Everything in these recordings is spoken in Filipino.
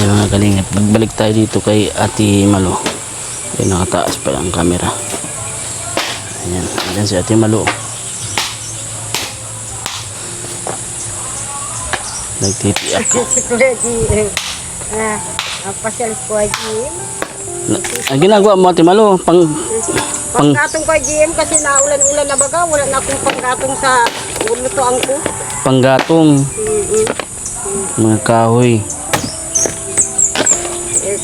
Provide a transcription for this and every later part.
Ayan mga kalingap, magbalik tayo dito kay Ate Malo. Ayan, nakataas pa ang camera. Ayan, ayan si Ate Malo. Nagtitiyak. Si Kuya GM. Pasyal si Kuya GM. Ang ginagawa mo Ate Malo, Panggatong Kuya GM kasi naulan-ulan na baga. Wala na akong panggatong sa lutoan ko. panggatong mga kahoy.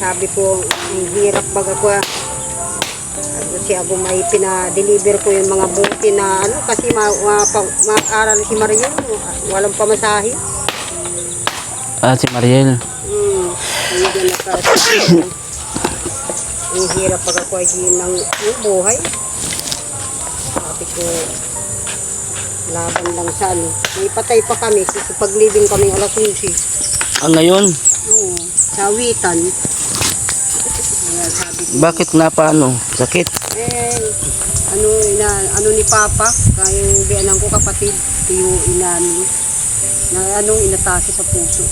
Sabi ko, ang hirap baga ko. Kasi ako may pinadeliver ko yung mga buti na ano kasi ma-aral si Mario. Walang pamasahe. Si Mariel. Hindi na ang hirap pag ako ay ng buhay. Sabi ko, laban lang sa ano. May patay pa kami, paglibing kami alas 11. Ngayon? Oo, sa awitan. Kaya sabi ko, Bakit na paano? Sakit? ano ni Papa, kayong biyanang ko kapatid, yung na inatake sa puso.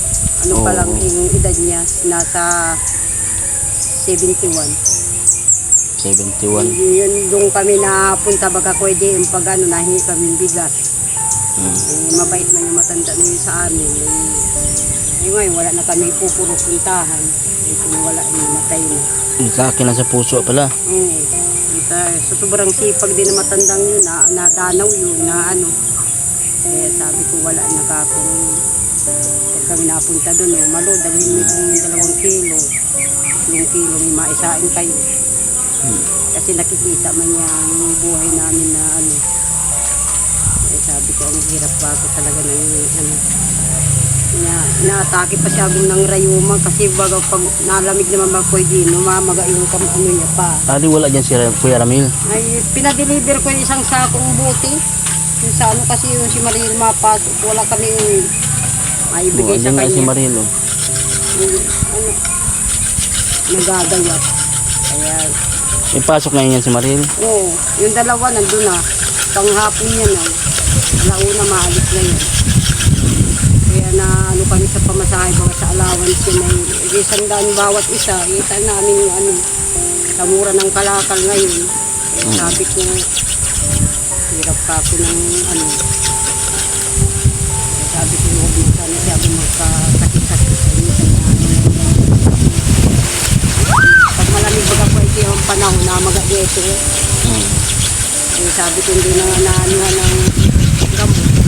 Pa lang yung edad niya, nasa 71. 71. Yun, doon kami napunta baga pwede yung pag nahingi kami bigas. Mabait man yung matanda na yun sa amin. Ngayon, wala na kami pupuro puntahan. Kung wala, matay na. Nagkaki na sa puso pala. So, sobrang sipag din na matandang yun, nadanaw yun, na ano. Kaya sabi ko, wala na ka kung pag kami napunta doon, malo, dalhin mo itong 2 kilo. 3 kilo, may maisain kayo. Kasi nakikita man niya ang buhay namin na ano. Kaya sabi ko, ang hirap ba ako talaga ng ano. Inaatake pa siya ng rayuma kasi baga pag nalamig naman ba pwede, mamaga yung ano niya pa. Wala dyan si Kuya Ramil. Ay, pinadeliver ko yung isang sakong buti. Yung sa ano kasi yung si Mariel mapasok. Wala kami maibigay sa kanya. Si Mariel, nagagayat. Kaya, ipasok na yan si Mariel? oo, yung dalawa nandun na. Panghapon yan na. Alauna maalis na yun. Kaya na ano kami sa pamasahe, bawa sa allowance yun ay 100 bawat isa. Kita namin yung ano, sa mura ng kalakal ngayon. Kaya sabi ko, hirap ka ako ng ano. Kaya sabi ko, huwag mo sana siya magkasakit-sakit sa inyo. Pag malamig baga po ito yung panahon na mag-ageto. Sabi ko, hindi na naanuhan ng gamot.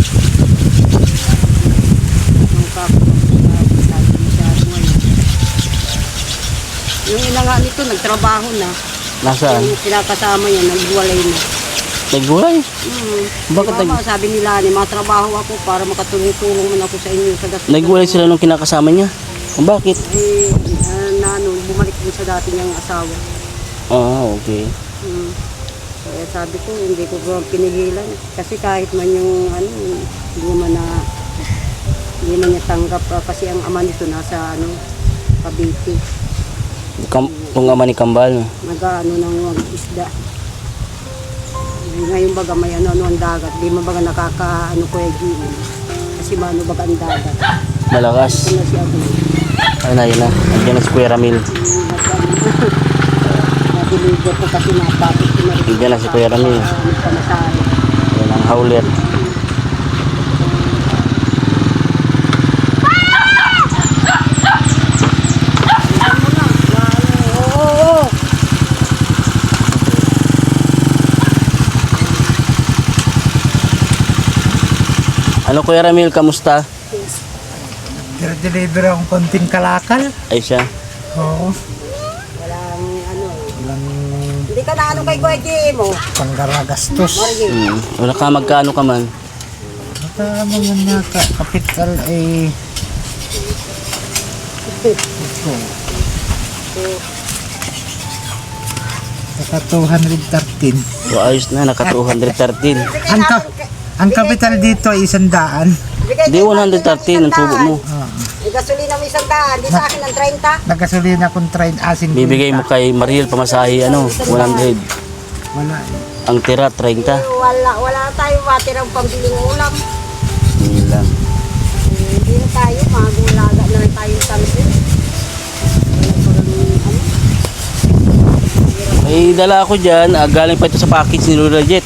Yung ina nga nito, nagtrabaho na. Nasaan? Yung kinakasama niya, nagwalay na. Nagulay? Bakit Sabi nila, matrabaho ako para makatulong-tulong man ako sa inyo. Nagulay sila nung kinakasama niya? Bakit? Bumalik din sa dati niyang asawa. Okay. Kaya sabi ko, hindi ko pinigilan. Kasi kahit man yung, hindi man niya tanggap. Kasi ang ama nito nasa, Cavite. Kung ama ni Kambal. Nang isda. Ngayon baga may ang dagat. Di man baga Kuya Gino. Kasi baga ang dagat. Malakas. Ano si Abu? Ayun na. Andiyan na si Kuya Ramil. Nadiligo ko kasi napapit. Andiyan na si Kuya Ramil. Ayan ang howler. Ano Kuya Ramil, kamusta? Deliver akong konting kalakal. Ay siya. Oo. Walang hindi ka na kay Kuya Jimo. Panggaragastos. Wala ka magkano ka man? Baka mga kapital ay... Naka 213. Ayos na, naka 213. Ang kapital dito ay 100. Di 113 ang tubo mo. Gasolina mo 100, di sa akin ng 30. Nagasolina kung train asin. Bibigay mo kay Mariel pamasahe 100. Wala. Ang tira 30. Wala tayo matirang pambiling ulam. Yun lang. Hindi na tayo, magulaga na lang tayo sa May dala ako dyan. Galing pa ito sa package ni Lola Jet.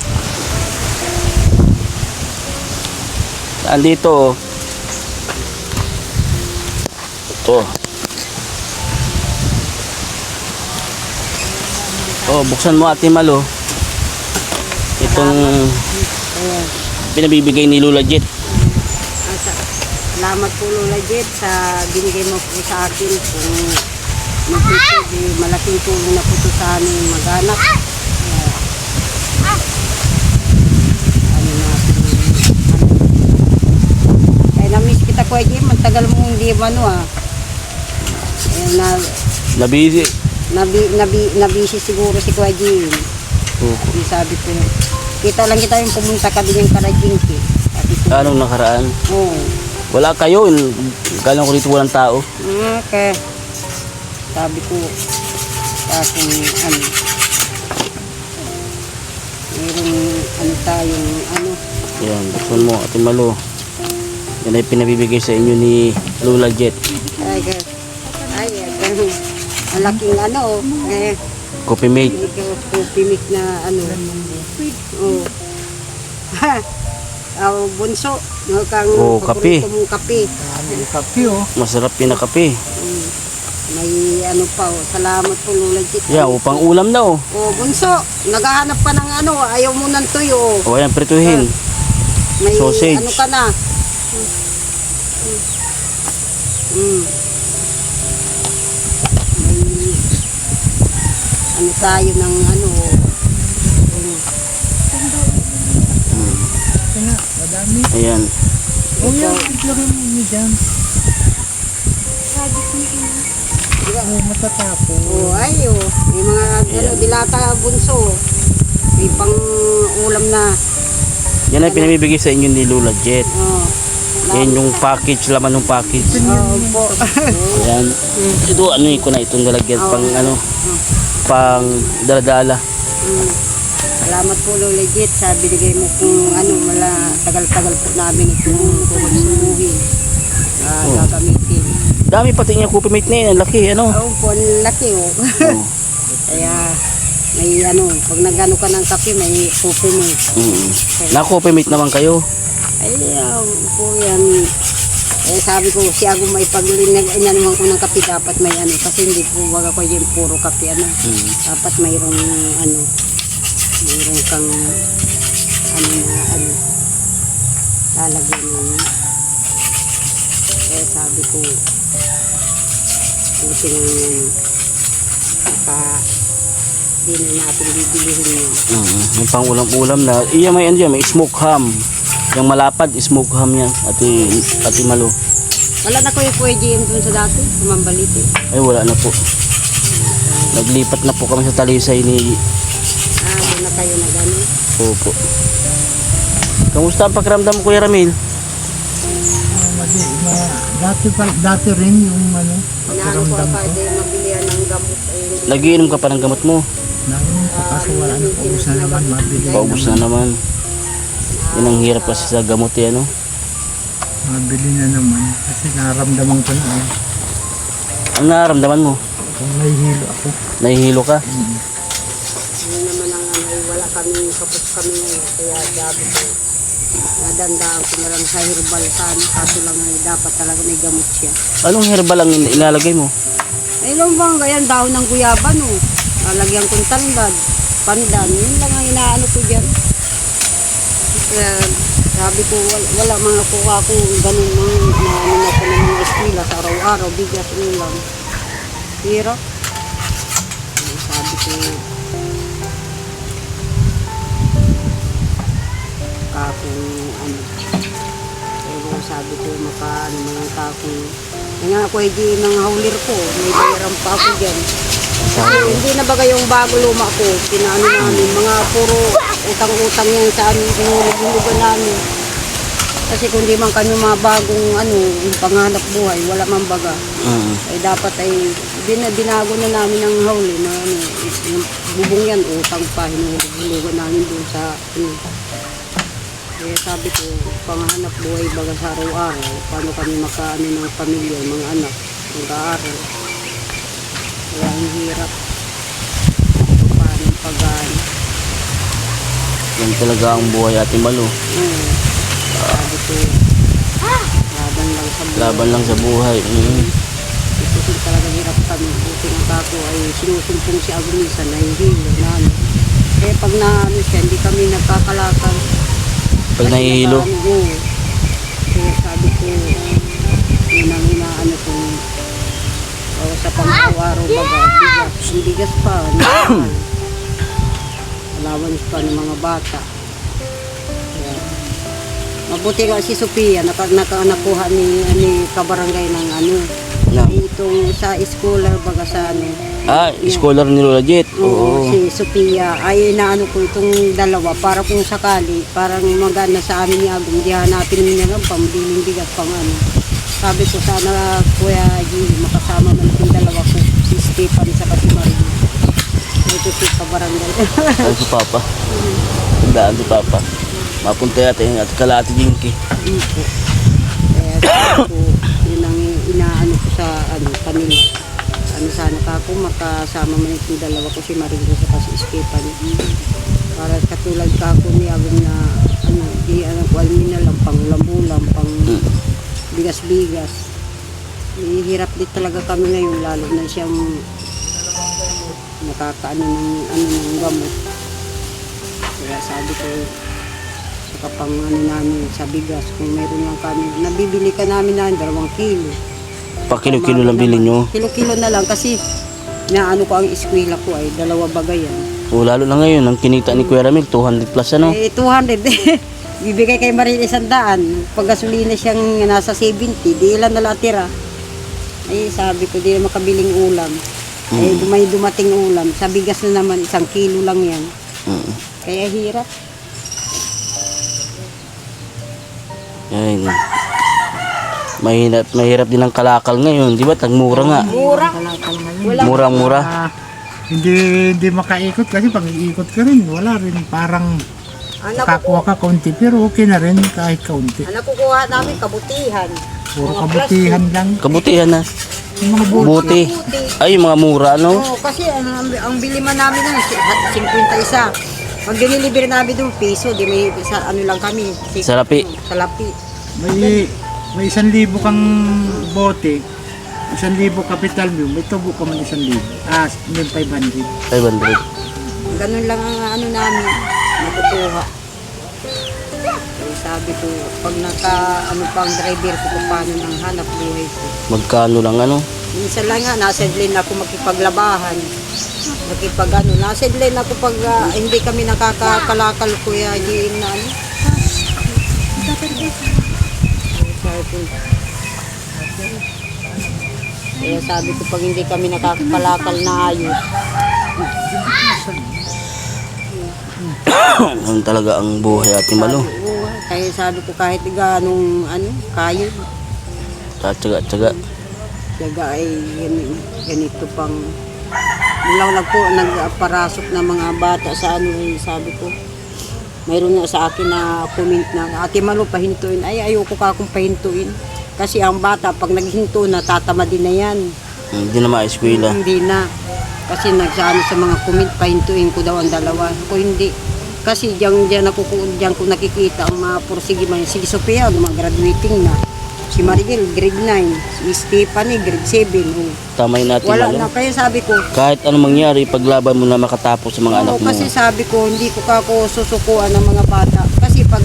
Andito. Ito. Oh, buksan mo Ate Malo. Itong Ayan. pinabibigay ni Lola Jet. Salamat po Lola Jet sa binigay mo po sa akin. Kung nagtitid, malaking tulong na po ito sa aming mag-anak. Ano natin, kaya na-miss kita Kuya Jim, ang tagal mo hindi Ayan na, Nabisi. nabisi siguro si Kuya Jim. Di sabi ko, kita lang kita yung pumunta ka din yung Karajinki. Sabi ko, Anong nakaraan? oo. Wala kayo. Galing ko dito walang tao. Okay. Sabi ko, sa akin, mayroong tayong, Yan, buksan mo Ate Malo. Yan ay pinabibigay sa inyo ni Lola Jet. ang laking Coffee mate. pumik na oh. Bunso, no, kang Oh, kape. paborito mong kape. Ang kape oh. Masarap pinakape. May pa, salamat po Lola Jet. Yan, upang ulam na oh. Oh, Bunso, naghahanap ka ng ayaw mo ng tuyo. Oh. O yan, prituhin. May Sausage. ka na. May tayo ng Ito nga, madami. Ayan. Oh, yan. Itlagay mo niyo dyan. Oh, matatapos. May mga dilata Bunso. May pang ulam na. Yan ay pinabibigay sa inyo ni Lola Jet. Oh. Yan yung package, laman ng package. Po. Ayan. Ito, ko na itong lalagyan pang pang daladala. Salamat po Lola Jet sa binigay mo kung tagal-tagal po namin itong kukonsumihin. Gagamitin. Dami pati niya coffee mate na yun. Ang laki, ano? Oo po, ang laki oh. Kaya may pag nagano ka ng kape, may coffee mo. Na-coffee mate naman kayo. Ay, po yan. Sabi ko, si Ago may inanuhan ko ng kape, dapat may kasi hindi po wag ako yung puro kape, dapat mayroong mayroong kang lalagyan mo. Sabi ko, buti nga di na natin bibilihin yun. Yung pang ulam-ulam na. Iya may may smoke ham. Yung malapad, smoke ham yan. Ate Malo. Wala na ko yung Kuya GM dun sa dati, Mambaliti. Ay, wala na po. Naglipat na po kami sa Talisay ni... Doon na kayo na gano'n. Opo. Kamusta ang pakiramdam mo, Kuya Ramil? Dati rin yung Inaano ko pakiramdam pa, ko. mabilihan ng gamot. Nagiinom ka pa ng gamot mo? Nainom ko kaso wala na, paubos na naman, mabili Paubos na naman. Yan ang hirap kasi sa gamot yan, Mabili na naman, kasi naramdaman ko na Ang nararamdaman mo? kung nahihilo ako. Nahihilo ka? Yun naman ang wala kami, kapos kami ngayon. Kaya sabi ko, nadandaan ko na lang sa herbal sana. Kaso lang dapat talaga may gamot siya. Anong herbal ang ilalagay mo? Ay lang bang ganyan, dahon ng guyaba no. Lalagyan kong tanglad, pandan. Yun lang ang inaano ko dyan. Kaya sabi ko, wala mga kuha ko ganun mga inaano na ko ng mga eskwila sa araw-araw, bigas ulam. Hirap. Sabi ko, pero sabi ko makaano mga kakong nga ako hindi mga haulir ko, may bayaran pa ako dyan. Hindi na bagay yung bago luma ko, pinaano namin, mga puro utang-utang yan sa amin, hinulugan namin. Kasi kung di man kami mga bagong yung panghanap buhay, wala man baga. Ay dapat ay binago na namin ang hauli na yung bubong yan, utang pa, hinulugan namin doon sa Kaya sabi ko, panghanap buhay baga sa araw-araw, paano kami makaano ng pamilya, mga anak, mag-aaral. Kaya ang hirap. Paano? pag Yan talaga ang buhay Ate Malu. sabi ko, laban lang sa buhay. Laban lang sa buhay. Ito din talaga hirap kami. Buti ng kako ay sinusumpong si Agumisa na hindi na ano. Kaya pag naano siya, hindi kami nagkakalakal. Pag nahihilo. Kaya sabi ko, yun ang inaano kong sa pang-araw baga, bigas. Ang bigas pa, allowance pa ng mga bata. Kaya, mabuti nga si Sophia, nakuha ni kabarangay ng ano, No. itong sa scholar baga sa ano. Scholar ni Lola Jet. Oo. Si Sophia, ay inaano ko itong dalawa para kung sakali, parang magana sa amin ni Agum, di hanapin niya ng pambiling bigas pang ano. Sabi ko sana Kuya Gili, makasama man itong dalawa ko, si Stephen sa si Marie. Ito si kabarangay. Ay, si Papa. Tandaan si Papa. Mapunta natin at kalati Jinky. Ito. Kaya sabi ko, yun ang inaano ko sa ano, kanila. Ano sana ka ako, makasama man itong dalawa ko, si Marie sa si Stephen. Para katulad ka ako ni Agum na ano, di ano ko almin na lang, pang ulam-ulam, pang bigas-bigas. Hirap din talaga kami ngayon, lalo na siyang nakakaano ng gamot. Kaya sabi ko, sa kapang ano namin sa bigas, kung meron lang kami, nabibili ka namin na 2 kilo. Pa kilo-kilo lang bilhin nyo. Kilo-kilo na lang kasi naano ko ang eskwela ko ay 2 bagay yan. O lalo na ngayon, ang kinita ni Kuya Ramil, 200 plus ano. 200 bibigay kay Marie 100. Pag gasolina siyang nasa 70, di ilan na lang tira. Ay sabi ko, di na makabiling ulam. Ay may dumating ulam. Sa bigas na naman, 1 kilo lang yan. Kaya hirap. Ay, mahirap din ang kalakal ngayon, di ba? Tagmura nga. Mura. Murang-mura. Hindi makaikot kasi pag iikot ka rin, wala rin. Parang kakuha ka kaunti, pero okay na rin kahit kaunti. Ang nakukuha namin, kabutihan. Puro kabutihan lang. Kabutihan na. Yung mga Buti. Ay, yung mga mura, no? Oo, kasi ang bili man namin nun, 51. Pag dinilibre namin doon, piso, di may sa ano lang kami. Salapi. Salapi. may 1,000 kang bote, 1,000 kapital mo, may tubo ka man 1,000. May 500. 500. Ganun lang ang ano namin, nakukuha. Kaya sabi ko, pag ano pang driver ko, paano nang hanap buhay ko. Magkano lang ano? Minsan lang nga, nasa lane ako makipaglabahan. Nasa lane ako pag hindi kami nakakakalakal, Kuya Gili na ano. Kaya sabi ko, pag hindi kami nakakakalakal na ayos, Ano talaga ang buhay Ate Malu. kaya sabi ko kahit ganong ano, kayo, Tsaga-tsaga. daga ay ganito pang lang nagparasok ng mga bata sa ano, sabi ko. Mayroon nga sa akin na comment na, Ate Malu, pahintuin. Ay, ayoko ka akong pahintuin. Kasi ang bata, pag naghinto na, tatama din na yan. Hindi na maeskwela. Hindi na. Kasi nagsaano sa mga comment, pahintuin ko daw ang dalawa. Ako hindi. Kasi diyan ko nakikita ang mga pursige man. Si Sophia, mga graduating na. Si Marigel, grade 9. Si Stephanie, grade 7. Oh. Tama yun Ate Wala Malu. na. Kaya sabi ko, Kahit anong mangyari, paglaban mo na makatapos sa mga anak oo, mo. kasi sabi ko, hindi ko kako susukuan ng mga bata. Kasi pag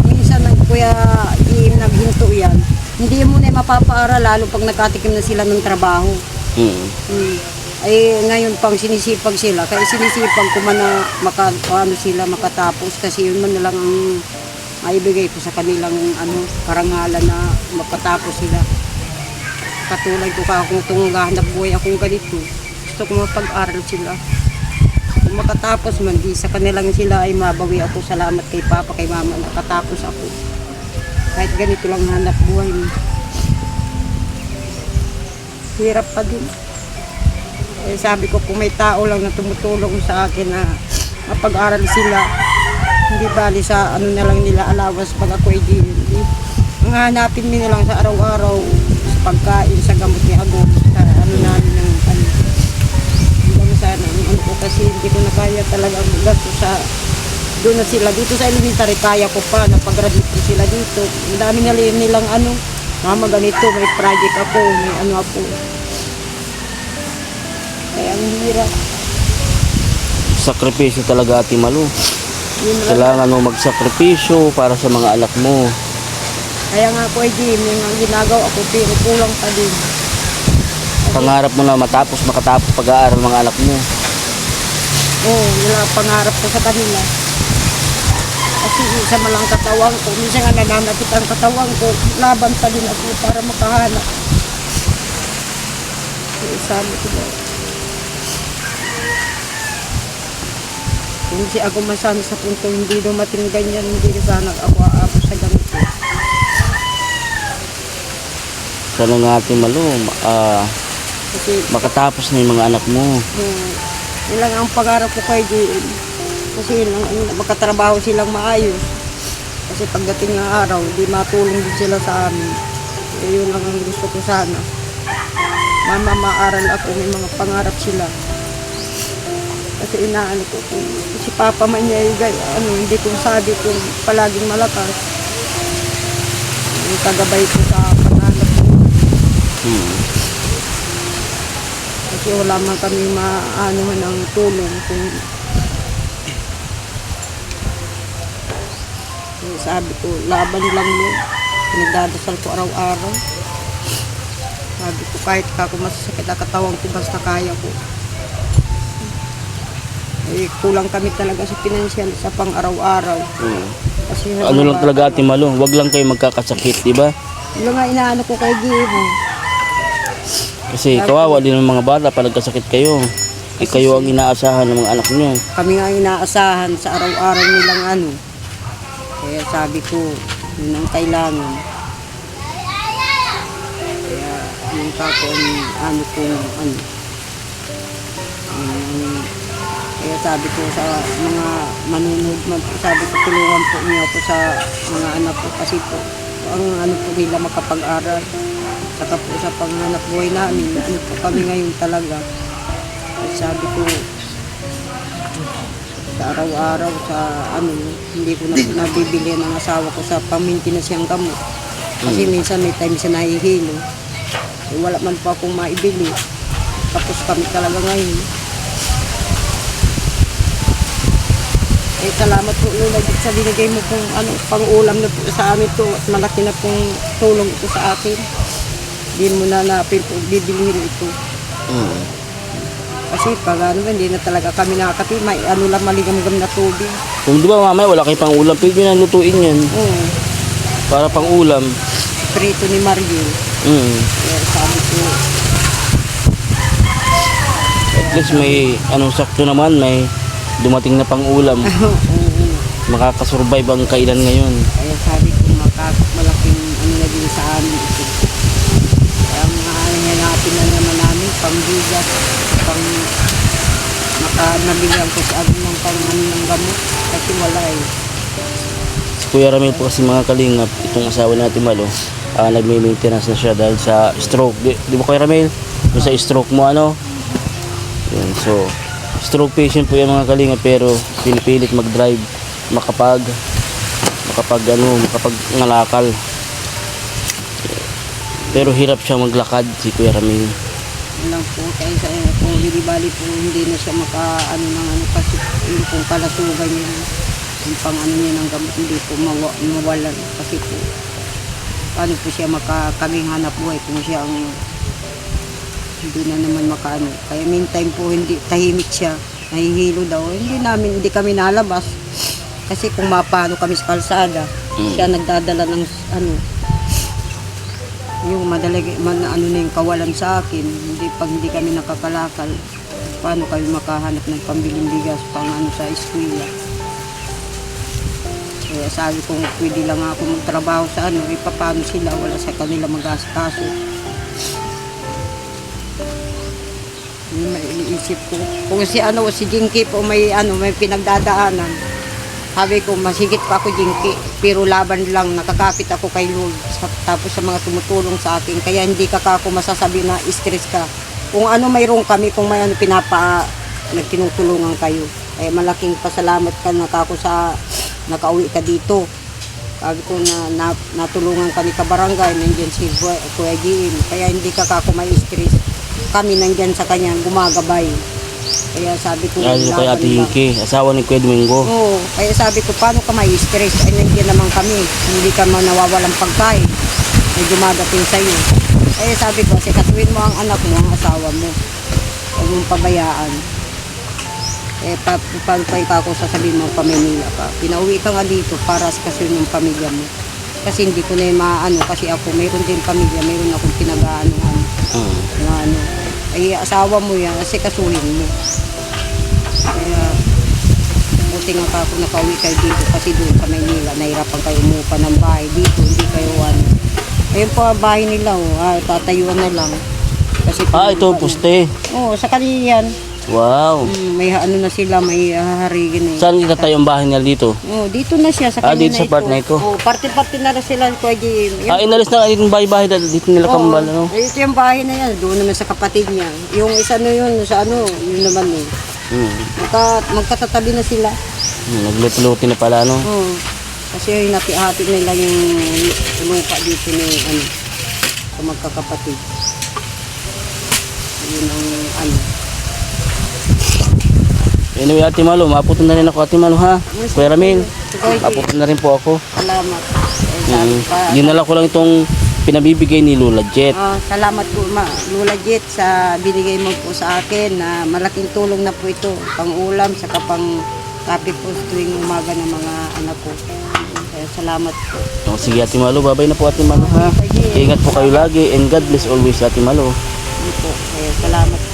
minsan Kuya Jim naghinto yan, hindi mo na mapapaaral lalo pag nakatikim na sila ng trabaho. Ay ngayon pang sinisipag sila, kaya sinisipag ko man na makatapos kasi yun man na lang ang maibigay ko sa kanilang karangalan na makatapos sila. Katulad ko kung tunggahanap buhay akong ganito, gusto ko mapag-aral sila. Kung makatapos man, di sa kanilang sila ay mabawi ako. Salamat kay Papa, kay Mama, nakatapos ako. Kahit ganito lang hanap buhay mo. Hirap pa din. Eh, sabi ko, kung may tao lang na tumutulong sa akin na mapag-aral sila, hindi bali sa ano na lang nila allowance pag ako ay di. Ang hanapin mo na lang sa araw-araw, sa pagkain, sa gamot ni Agum, sa ano namin ng ano. Hanggang sana, ang ko kasi hindi ko na kaya talaga gasto sa doon na sila dito sa elementary kaya ko pa napag-graduate ko sila dito. Ang dami na nilang ano, mama ganito may project ako, may ano ako. Kaya ang hirap. Sakripisyo talaga Ate Malu. Yun lang. Kailangan mo magsakripisyo para sa mga anak mo. Kaya nga ko ay Jim, yung ang ginagawa ko pero kulang pa din. Pangarap mo na makatapos pag-aaral mga anak mo. Oo, nila pangarap ko sa kanila. Kasi isa malang katawan ko, minsan nga nananakit ang katawan ko, laban pa din ako para makahanap. Kaya sabi ko ba, kung si ako masama sa punto, hindi dumating ganyan, hindi na sana ako aabot sa ganito. Sana nga Ate Malu, Kasi makatapos na yung mga anak mo. yun lang ang pangarap ko kay JM. Kasi yun lang, makatrabaho silang maayos. Kasi pagdating ng araw, di matulong din sila sa amin. Yun lang ang gusto ko sana. Mama, maaral ako, may mga pangarap sila. Kasi inaano ko, si Papa man niya, hindi kong sabi kung palaging malakas. Yung kagabay ko sa pangarap ko. Kasi wala man kami maanuhan ng tulong. Kung sabi ko, laban lang yun. Pinagdadasal ko araw-araw. Sabi ko, kahit ako masasakit ang katawan ko, basta kaya ko. Eh, kulang kami talaga sa pinansyal sa pang-araw-araw. Kasi Ano lang talaga Ate Malu, wag lang kayo magkakasakit, di ba? Yung nga inaano ko kay Gino. Kasi kawawa din ng mga bata pag nagkasakit kayo. Kayo ang inaasahan ng mga anak niyo. Kami nga inaasahan sa araw-araw nilang ano. Kaya sabi ko, yun ang kailangan. Kaya yung kako ano kung ano. Kaya sabi ko sa mga manunod, sabi ko tulungan po niyo ako sa mga anak ko kasi po ang ano po nila makapag-aral. Saka po sa panganap buhay namin, ano po kami ngayon talaga. At sabi ko, sa araw-araw, sa ano, hindi ko na po nabibili ng asawa ko sa pamintinas siyang gamot. Kasi minsan may time siya nahihilo. Eh, wala man po akong maibili. Tapos kami talaga ngayon. Eh, salamat po Lola sa binigay mo kung ano, pang-ulam na po sa amin to at malaki na pong tulong ito sa akin. Hindi mo na bibilihin ito. Kasi pag ano, hindi na talaga kami nakakati, may ano lang maligam-gam na tubig. Kung di ba mamaya wala kayo pang ulam, pwede nyo na lutuin yan. Oo. Para pang ulam. Prito ni Mario. Kaya sabi ko, At least may anong sakto naman, may dumating na pang ulam. Makakasurvive ang kailan ngayon. kaya sabi ko malaking ano na din sa amin ito. Kaya hanapin na naman namin pambigat, pang nabigyan ko sa ano ng pang ano ng gamot kasi wala eh. Si Kuya Ramil po kasi mga kalingap, itong asawa natin Malo, nagme-maintenance na siya dahil sa stroke. Di ba Kuya Ramil? Yung sa stroke mo ano? Yan, so, stroke patient po yung mga kalingap pero pinipilit mag-drive, makapag ngalakal. Pero hirap siya maglakad si Kuya Ramil. Lang po kaya sa kung hindi bali po hindi na siya maka-ano ng ano kasi yung kung kalasugan niya yung pang ano niya ng gamot hindi po mawalan kasi po paano po siya makakabing hanap buhay kung siya ang hindi na naman makaano kaya meantime po hindi tahimik siya nahihilo daw hindi kami nalabas kasi kung mapano kami sa kalsada siya nagdadala ng ano yung madalagi ano na yung kawalan sa akin hindi kami nakakalakal paano kami makahanap ng pambiling bigas pang ano sa eskwela kaya sabi kong pwede lang ako magtrabaho sa ano paano sila wala sa kanila mag-asikaso yung may iniisip ko kung si Jinky po may pinagdadaanan sabi ko, masigit pa ako Jinky, pero laban lang, nakakapit ako kay Lord, tapos sa mga tumutulong sa akin, kaya hindi ka ako masasabi na stress ka. Kung ano mayroon kami, kung may ano nagtinutulungan kayo. Kaya malaking pasalamat ka na kako sa nakauwi ka dito. Sabi ko na natulungan ka ni kabarangay, nandiyan si Kuya Jim. Kaya hindi ka kako may stress. Kami nandiyan sa kanya, gumagabay. Kaya sabi ko, Kaya kay Ate Hinky, asawa ni Kuya Domingo. Oo, kaya sabi ko, paano ka may stress? Ay, nandiyan naman kami. Hindi ka man nawawalang pagkain. May dumadating sa'yo. Kaya sabi ko, sikatuin mo ang anak mo, ang asawa mo. Huwag mong pabayaan. Eh, paano pa ako sasabihin mo, Pamanila ka. Pinauwi ka nga dito para kasuin yung pamilya mo. Kasi hindi ko na yung maano, kasi ako, mayroon din pamilya, mayroon akong pinag-aanohan. Na ano. Ay, asawa mo yan, kasi kasuhin mo. Kaya, buti nga ako nakauwi kayo dito kasi doon sa Maynila, nahirapan kayo umupa ng bahay dito, hindi kayo ano. Ayun po ang bahay nila, tatayuan na lang. Kasi Ito ang puste. Oo, sa kanila yan. Wow. May ano na sila, may haharigin na. Saan itatayo ang bahay nila dito? Dito na siya, sa kanila Dito sa part na ito. Parte-parte na sila, Kuya Jim. Inalis na itong bahay-bahay dito nila kambal, ano? Ito yung bahay na yan, doon naman sa kapatid niya. Yung isa na yun, sa ano, yun naman magkatatabi na sila. Nagluto-luto na pala, ano? Oo. Kasi hinati-hati nila yung lupa dito ni ano, sa magkakapatid. Yun ang ano. Anyway, Ate Malo, maputo na rin ako, Ate Malo, ha? Kuya Ramil, maputo na rin po ako. Salamat. Sabi pa, Dinala ko lang itong pinabibigay ni Lola Jet. salamat po, Lola Jet, sa binigay mo po sa akin na malaking tulong na po ito. Pang-ulam, saka pang-kape po tuwing umaga ng mga anak ko. Kaya salamat po. Sige, Ate Malo, babay na po, Ate Malo, ha? Ingat po kayo lagi and God bless always, Ate Malo. Hindi po. Kaya salamat po.